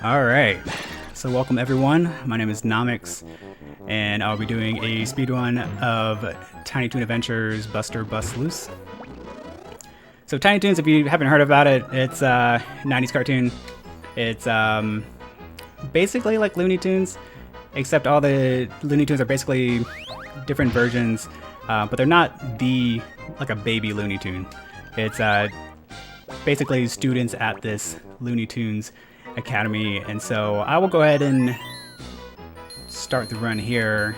Alright, so welcome everyone. My name is Namux, and I'll be doing a speedrun of Tiny Toon Adventures Buster Bust Loose. So Tiny Toons, if you haven't heard about it, it's a 90s cartoon. It's basically like Looney Tunes, except all the Looney Tunes are basically different versions, but they're not like a baby Looney Tune. It's basically students at this Looney Tunes Academy, and so I will go ahead and start the run here.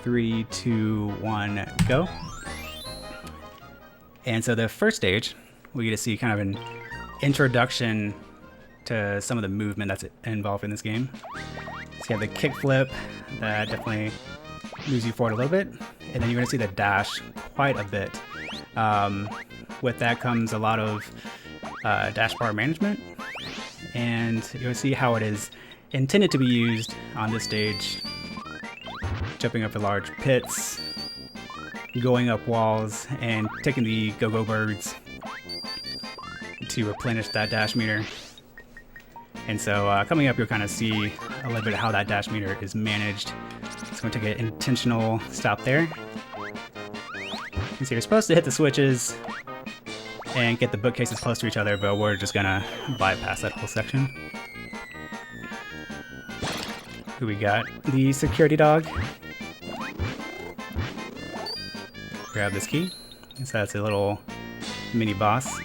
3, 2, 1, go. And so the first stage, we get to see kind of an introduction to some of the movement that's involved in this game. So you have the kick flip that definitely moves you forward a little bit, and then you're going to see the dash quite a bit. With that comes a lot of dash bar management, and you'll see how it is intended to be used on this stage. Jumping up the large pits, going up walls, and taking the go-go birds to replenish that dash meter. And so coming up, you'll kind of see a little bit of how that dash meter is managed. So I'm going to take an intentional stop there. And so you're supposed to hit the switches and get the bookcases close to each other, but we're just gonna bypass that whole section. Who we got? The security dog. Grab this key. So that's a little mini boss.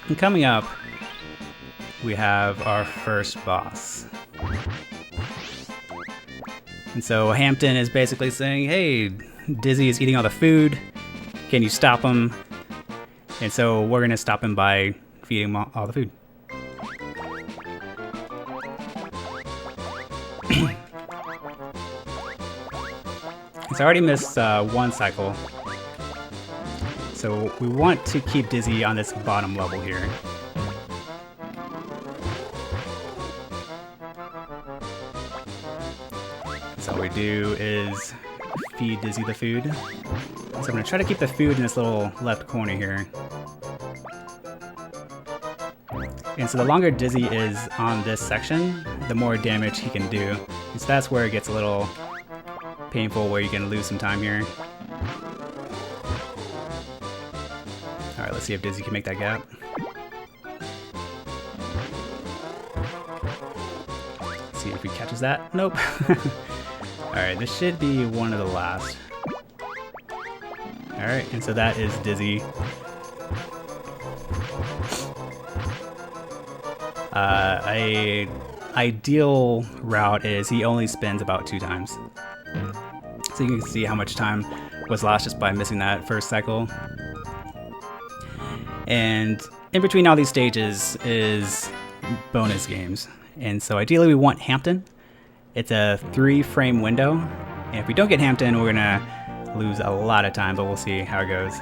And coming up, we have our first boss. And so Hampton is basically saying, hey, Dizzy is eating all the food. Can you stop him? And so we're going to stop him by feeding him all the food. So I already missed one cycle. So we want to keep Dizzy on this bottom level here. So all we do is feed Dizzy the food. So I'm going to try to keep the food in this little left corner here. And so the longer Dizzy is on this section, the more damage he can do. And so that's where it gets a little painful, where you can lose some time here. Alright, let's see if Dizzy can make that gap. Let's see if he catches that. Nope. Alright, this should be one of the last. Alright, and so that is Dizzy. A ideal route is he only spins about 2 times. So you can see how much time was lost just by missing that first cycle. And in between all these stages is bonus games. And so ideally we want Hampton. It's a 3-frame window. And if we don't get Hampton, we're gonna lose a lot of time, but we'll see how it goes.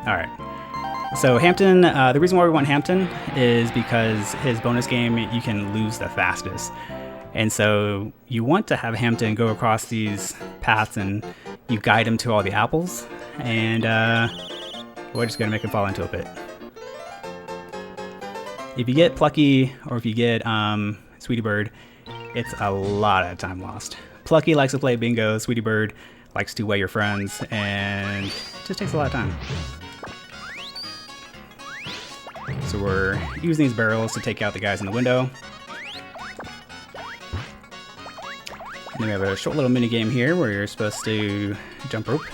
Alright, so Hampton, the reason why we want Hampton is because his bonus game, you can lose the fastest. And so you want to have Hampton go across these paths and you guide him to all the apples, and we're just going to make him fall into a pit. If you get Plucky, or if you get Sweetie Bird, it's a lot of time lost. Plucky likes to play bingo, Sweetie Bird likes to weigh your friends, and it just takes a lot of time. So we're using these barrels to take out the guys in the window. And then we have a short little mini game here where you're supposed to jump rope,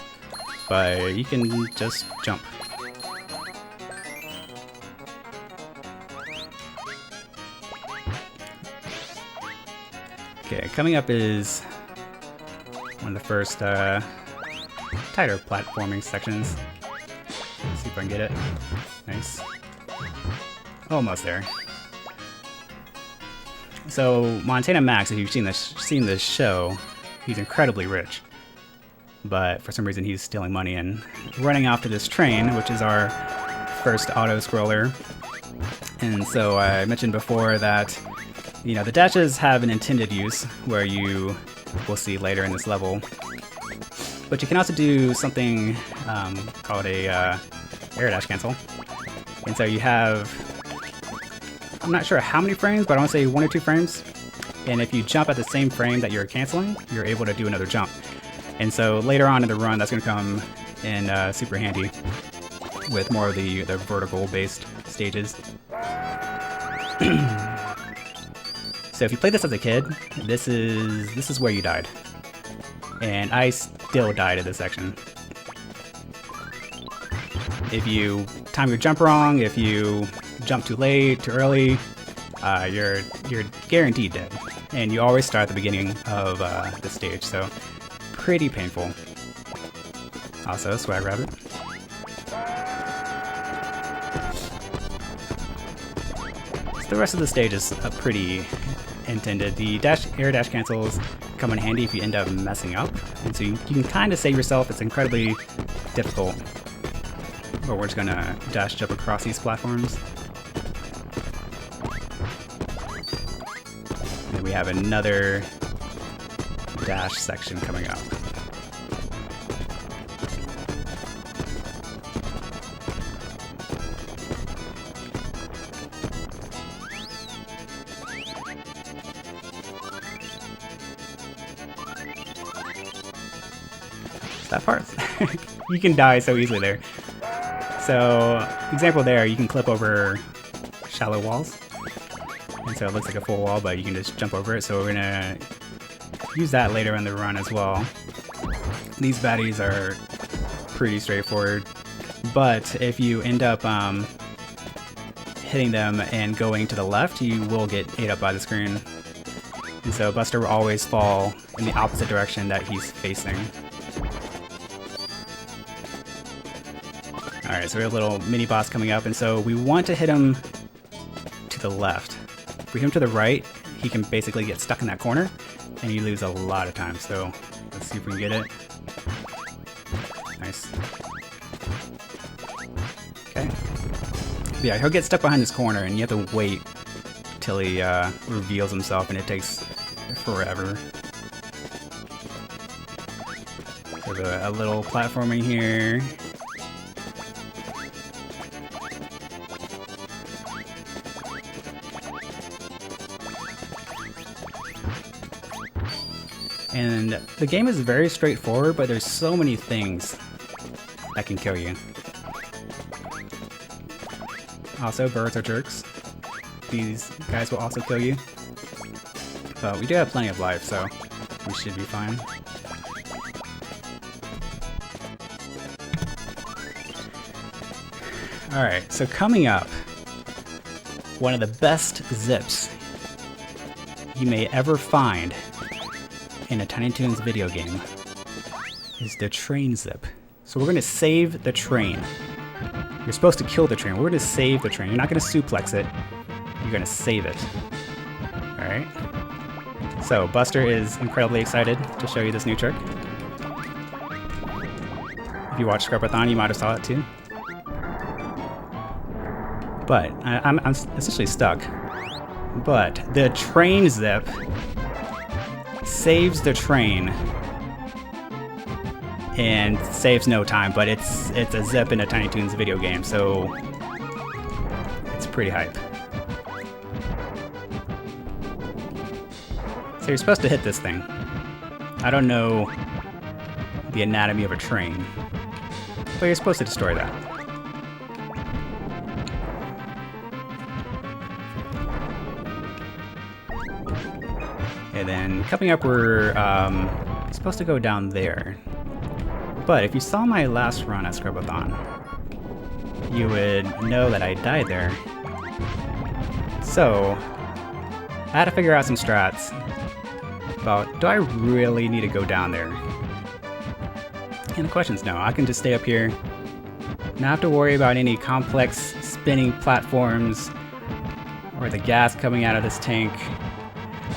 but you can just jump. Okay, coming up is one of the first tighter platforming sections. Let's see if I can get it. Nice. Almost there. So Montana Max, if you've seen this show, he's incredibly rich. But for some reason he's stealing money and running off to this train, which is our first auto-scroller. And so I mentioned before that, you know, the dashes have an intended use, where you will see later in this level. but you can also do something called a air dash cancel. And so you have, I'm not sure how many frames, but I want to say 1 or 2 frames. And if you jump at the same frame that you're canceling, you're able to do another jump. And so later on in the run, that's going to come in super handy with more of the vertical-based stages. So if you played this as a kid, this is where you died. And I still died at this section. If you time your jump wrong, if you jump too late, too early, you're guaranteed dead. And you always start at the beginning of the stage, so pretty painful. Also, swag rabbit. So the rest of the stage is pretty intended. The air dash cancels come in handy if you end up messing up, and so you can kind of save yourself. It's incredibly difficult, but we're just gonna dash jump across these platforms. And we have another dash section coming up. That part. You can die so easily there. So, example there, you can clip over shallow walls. And so it looks like a full wall, but you can just jump over it. So we're gonna use that later in the run as well. These baddies are pretty straightforward, but if you end up hitting them and going to the left, you will get ate up by the screen. And so Buster will always fall in the opposite direction that he's facing. Alright, so we have a little mini boss coming up, and so we want to hit him to the left. If we hit him to the right, he can basically get stuck in that corner, and you lose a lot of time. So let's see if we can get it. Nice. Okay. But yeah, he'll get stuck behind this corner, and you have to wait till he reveals himself, and it takes forever. We have a little platforming here. And the game is very straightforward, but there's so many things that can kill you. Also, birds are jerks. These guys will also kill you. But we do have plenty of life, so we should be fine. Alright, so coming up, one of the best zips you may ever find in a Tiny Toons video game is the train zip. So we're going to save the train. You're supposed to kill the train. We're going to save the train. You're not going to suplex it. You're going to save it. Alright. So Buster is incredibly excited to show you this new trick. If you watch Scrub-a-thon, you might have saw it too. But I'm essentially stuck. But the train zip saves the train and saves no time, but it's a zip in a Tiny Toons video game, so it's pretty hype. So you're supposed to hit this thing. I don't know the anatomy of a train, but you're supposed to destroy that. And then coming up, we're supposed to go down there. But if you saw my last run at Scrub-a-thon, you would know that I died there. So I had to figure out some strats about, do I really need to go down there? And the question's no. I can just stay up here, not have to worry about any complex spinning platforms or the gas coming out of this tank.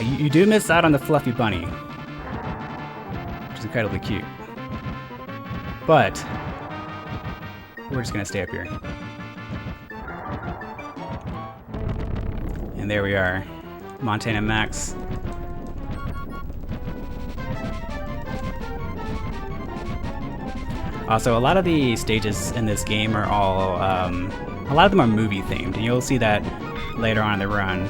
You do miss out on the fluffy bunny, which is incredibly cute. But we're just gonna stay up here. And there we are, Montana Max. Also, a lot of the stages in this game are all, a lot of them are movie themed, and you'll see that later on in the run.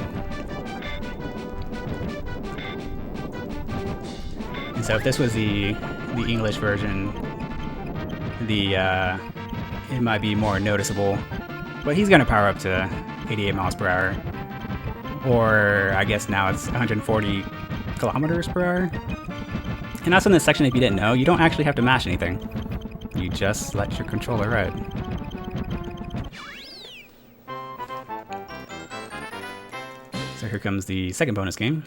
And so if this was the English version, it might be more noticeable. But he's gonna power up to 88 miles per hour. Or I guess now it's 140 kilometers per hour. And also in this section, if you didn't know, you don't actually have to mash anything. You just let your controller ride. So here comes the second bonus game.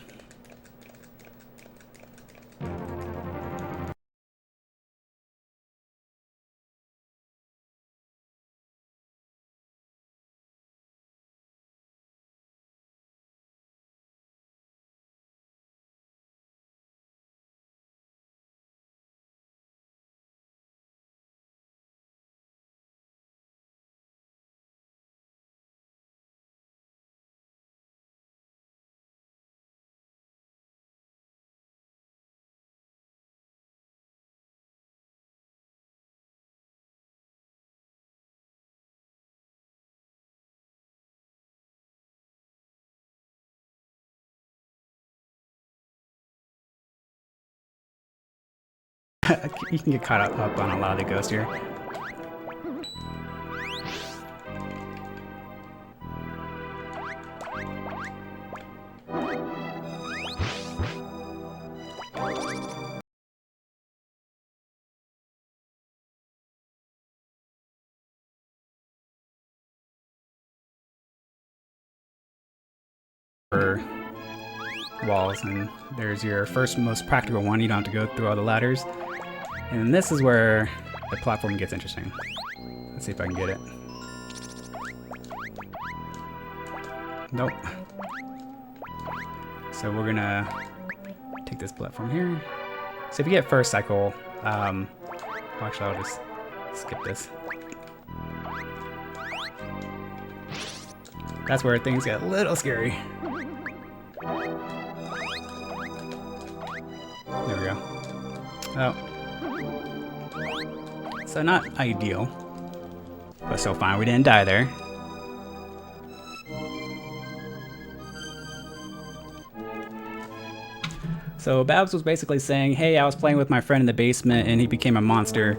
You can get caught up on a lot of the ghosts here. Walls, and there's your first most practical one. You don't have to go through all the ladders. And this is where the platform gets interesting. Let's see if I can get it. Nope. So we're gonna take this platform here. So if you get first cycle, well, actually I'll just skip this. That's where things get a little scary. There we go. Oh. So not ideal, but so fine, we didn't die there. So Babs was basically saying, hey, I was playing with my friend in the basement and he became a monster.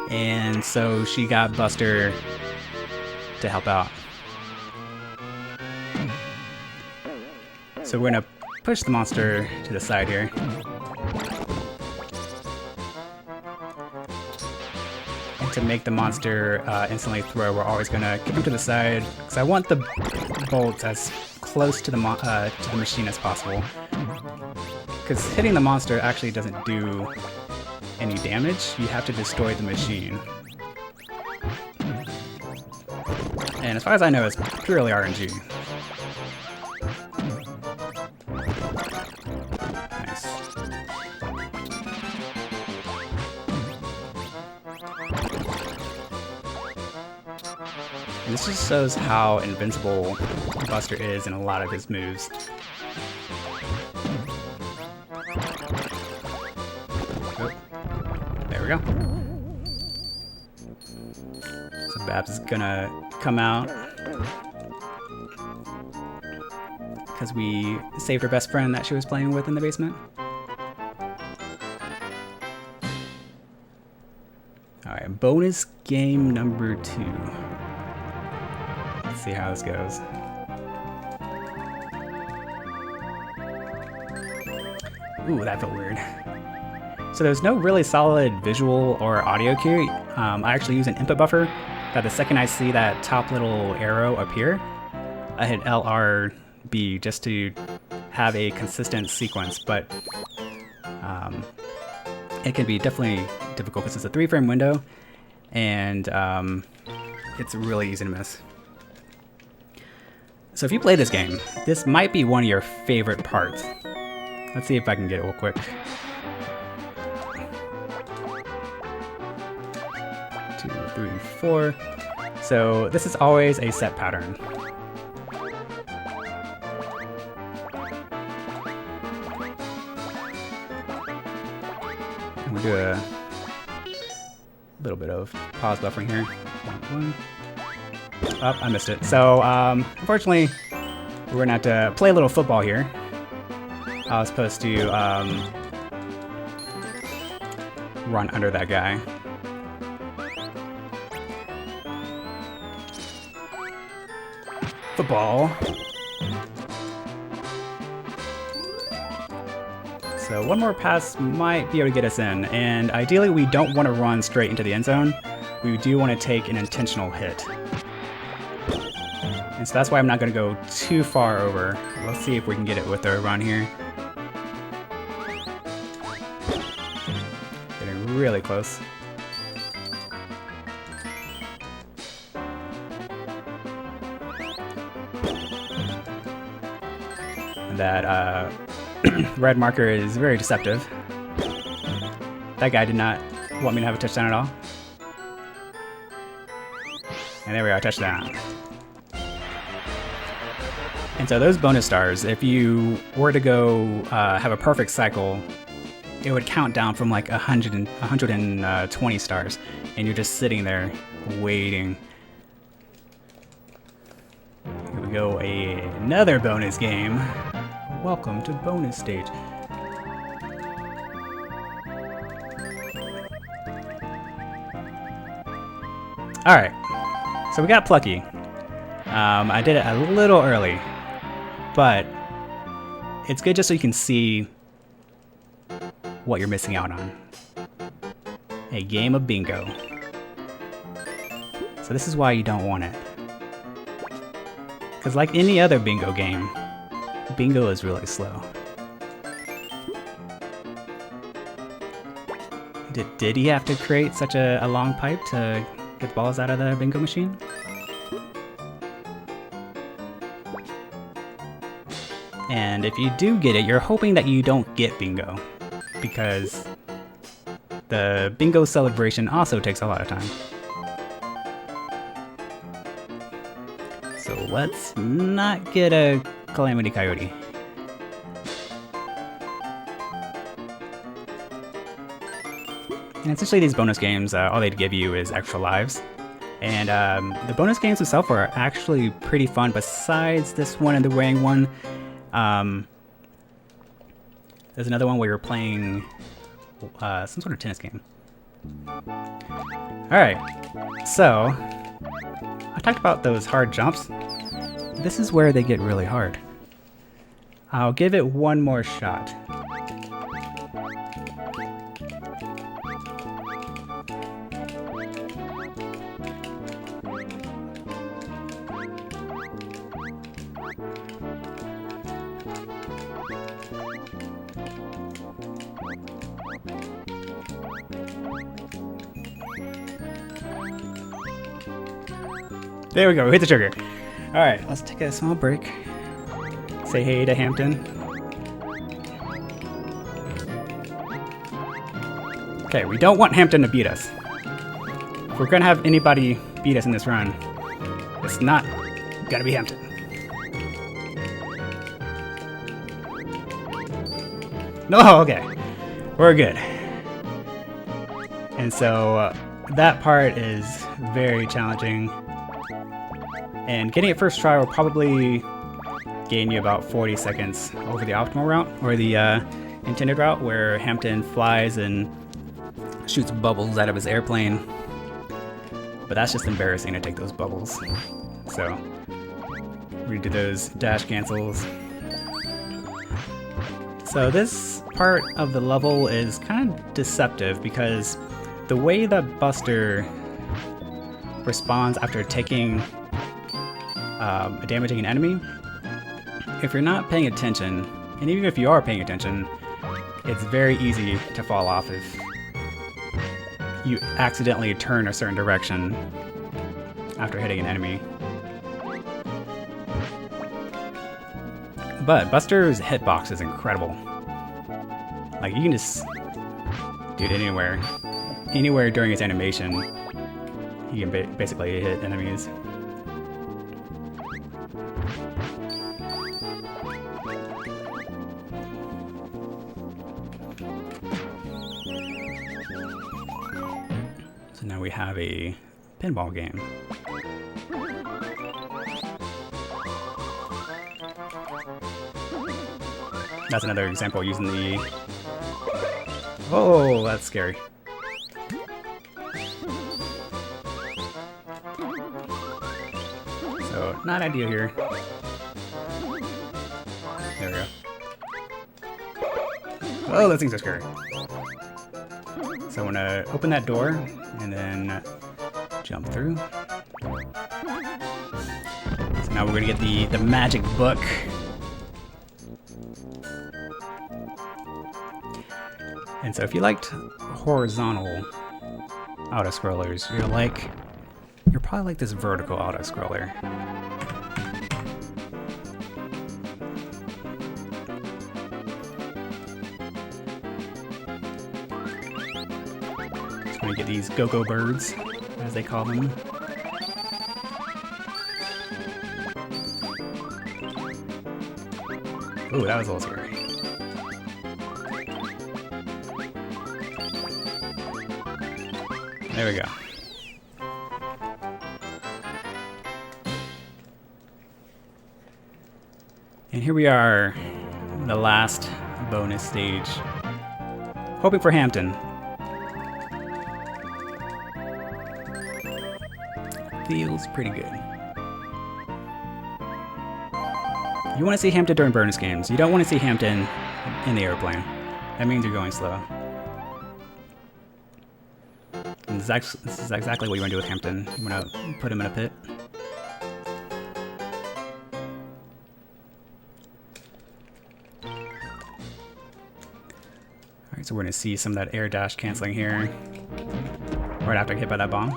And so she got Buster to help out. So we're gonna push the monster to the side here. And to make the monster instantly throw, we're always gonna kick him to the side, because I want the bolts as close to the machine as possible. Because hitting the monster actually doesn't do any damage, you have to destroy the machine. And as far as I know, it's purely RNG. Nice. And this just shows how invincible Buster is in a lot of his moves. There we go. So Babs is gonna come out because we saved her best friend that she was playing with in the basement. Alright, bonus game number 2. Let's see how this goes. Ooh, that felt weird. So there's no really solid visual or audio cue. I actually use an input buffer that the second I see that top little arrow appear, I hit LRB just to have a consistent sequence, but it can be definitely difficult because it's a 3-frame window and it's really easy to miss. So if you play this game, this might be one of your favorite parts. Let's see if I can get it real quick. 2, 3, 4. So this is always a set pattern. We'll do a A little bit of pause buffering here. Oh, I missed it. So, unfortunately, we're gonna have to play a little football here. I was supposed to run under that guy. Football. So one more pass might be able to get us in, and ideally we don't want to run straight into the end zone. We do want to take an intentional hit. And so that's why I'm not going to go too far over. Let's see if we can get it with our run here. Getting really close. That red marker is very deceptive. That guy did not want me to have a touchdown at all. And there we are, touchdown. And so those bonus stars, if you were to go have a perfect cycle, it would count down from like 120 stars. And you're just sitting there waiting. Here we go, another bonus game. Welcome to bonus stage. Alright, so we got Plucky. I did it a little early, but it's good just so you can see what you're missing out on. A game of bingo. So this is why you don't want it. Because like any other bingo game, bingo is really slow. Did he have to create such a long pipe to get balls out of the bingo machine? And if you do get it, you're hoping that you don't get bingo, because the bingo celebration also takes a lot of time. So let's not get a Calamity Coyote. And essentially these bonus games, all they'd give you is extra lives. And the bonus games themselves are actually pretty fun, besides this one and the weighing one. There's another one where you're playing some sort of tennis game. Alright, so I talked about those hard jumps. This is where they get really hard. I'll give it one more shot. There we go, we hit the trigger. Alright, let's take a small break. Say hey to Hampton. Okay, we don't want Hampton to beat us. If we're gonna have anybody beat us in this run, it's not gonna be Hampton. No, okay. We're good. And so that part is very challenging. And getting it first try will probably gain you about 40 seconds over the optimal route, or the intended route, where Hampton flies and shoots bubbles out of his airplane. But that's just embarrassing to take those bubbles. So redo those dash cancels. So this part of the level is kind of deceptive, because the way that Buster responds after taking damaging an enemy, if you're not paying attention, and even if you are paying attention, it's very easy to fall off if you accidentally turn a certain direction after hitting an enemy. But Buster's hitbox is incredible. Like, you can just do it anywhere during his animation. He can basically hit enemies. So now we have a pinball game. That's another example using the... Oh, that's scary. So, not ideal here. There we go. Oh, those things are scary. So I'm gonna open that door and then jump through. So now we're gonna get the magic book. And so if you liked horizontal auto-scrollers, you're probably like this vertical auto-scroller. Just gonna get these go-go birds, as they call them. Ooh, that was a little scary. There we go. And here we are, the last bonus stage. Hoping for Hampton. Feels pretty good. You want to see Hampton during bonus games. You don't want to see Hampton in the airplane. That means you're going slow. And this is exactly what you want to do with Hampton. You want to put him in a pit. Alright, so we're going to see some of that air dash canceling here. Right after I get hit by that bomb.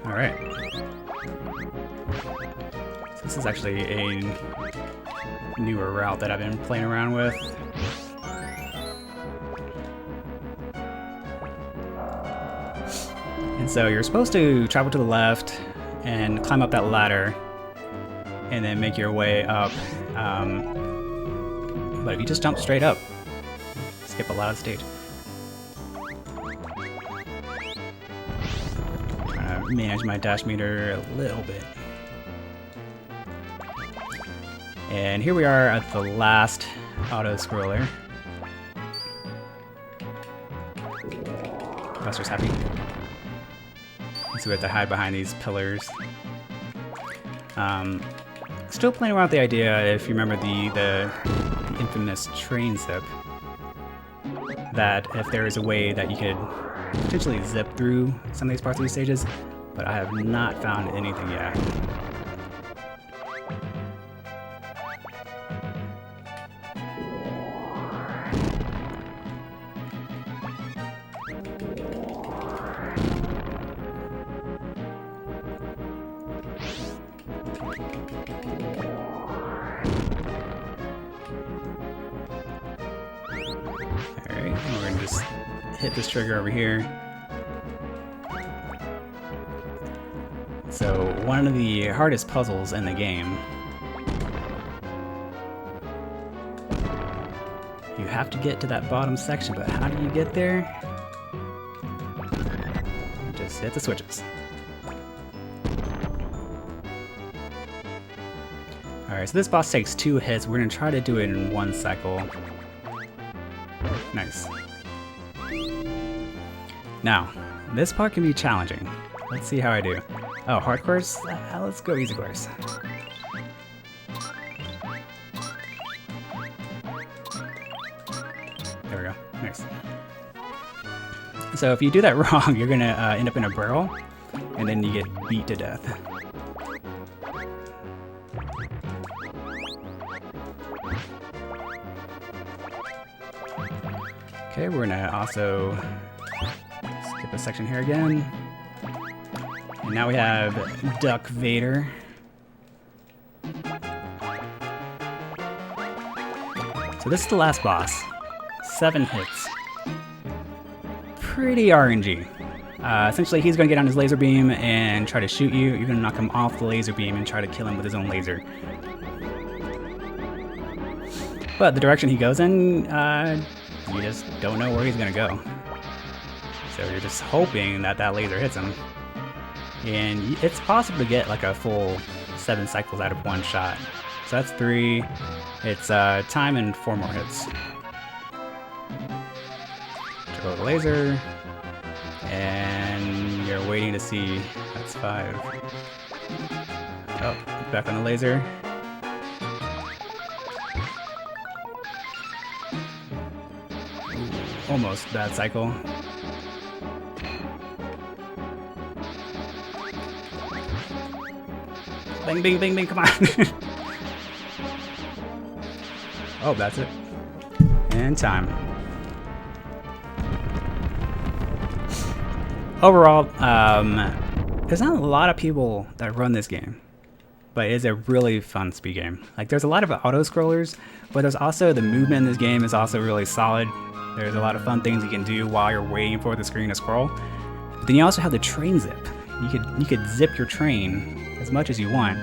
Alright. So this is actually a newer route that I've been playing around with. And so you're supposed to travel to the left and climb up that ladder and then make your way up. But if you just jump straight up, skip a lot of the stage. Trying to manage my dash meter a little bit. And here we are at the last auto-scroller. Buster's happy. So we have to hide behind these pillars. Still playing around with the idea, if you remember the infamous train zip, that if there is a way that you could potentially zip through some of these parts of these stages, but I have not found anything yet. Alright, we're gonna just hit this trigger over here. So, one of the hardest puzzles in the game. You have to get to that bottom section, but how do you get there? Just hit the switches. Alright, so this boss takes 2 hits. We're gonna try to do it in 1 cycle. Nice. Now, this part can be challenging. Let's see how I do. Oh, hard course? Let's go easy course. There we go. Nice. So if you do that wrong, you're gonna end up in a barrel, and then you get beat to death. Okay, we're gonna also skip a section here again. And now we have Duck Vader. So this is the last boss. 7 hits. Pretty RNG. Essentially, he's gonna get on his laser beam and try to shoot you. You're gonna knock him off the laser beam and try to kill him with his own laser. But the direction he goes in, you just don't know where he's gonna go. So you're just hoping that that laser hits him. And it's possible to get like a full 7 cycles out of one shot. So that's 3. It's time and 4 more hits. Go the laser. And you're waiting to see. That's 5. Oh, back on the laser. Ooh, almost bad cycle. Bing, bing, bing, bing, come on. Oh, that's it. And time. Overall, there's not a lot of people that run this game, but it is a really fun speed game. Like, there's a lot of auto-scrollers, but there's also the movement in this game is also really solid. There's a lot of fun things you can do while you're waiting for the screen to scroll. But then you also have the train zip. You could zip your train as much as you want.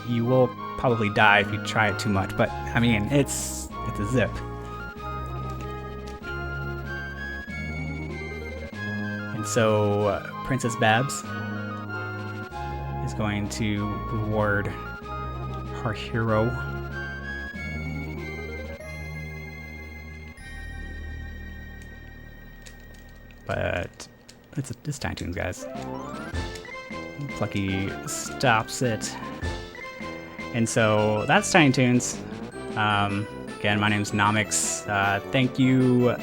You will probably die if you try it too much, but I mean, it's a zip. And so Princess Babs is going to reward her hero. But it's Tiny Toons, guys. Plucky stops it. And so that's Tiny Toons. Again, my name's Namux. Thank you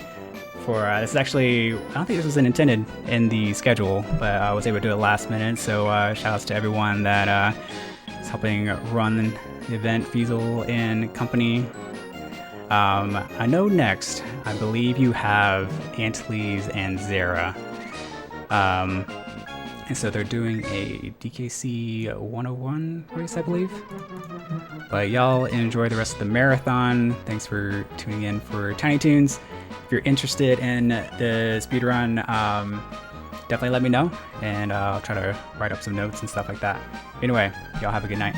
for this. Is actually, I don't think this was intended in the schedule, but I was able to do it last minute. So shout outs to everyone that is helping run the event, Fiesel and company. I know next, I believe you have Antilles and Zara. And so they're doing a DKC 101 race, I believe. But y'all enjoy the rest of the marathon. Thanks for tuning in for Tiny Toons. If you're interested in the speedrun, definitely let me know, and I'll try to write up some notes and stuff like that. Anyway, y'all have a good night.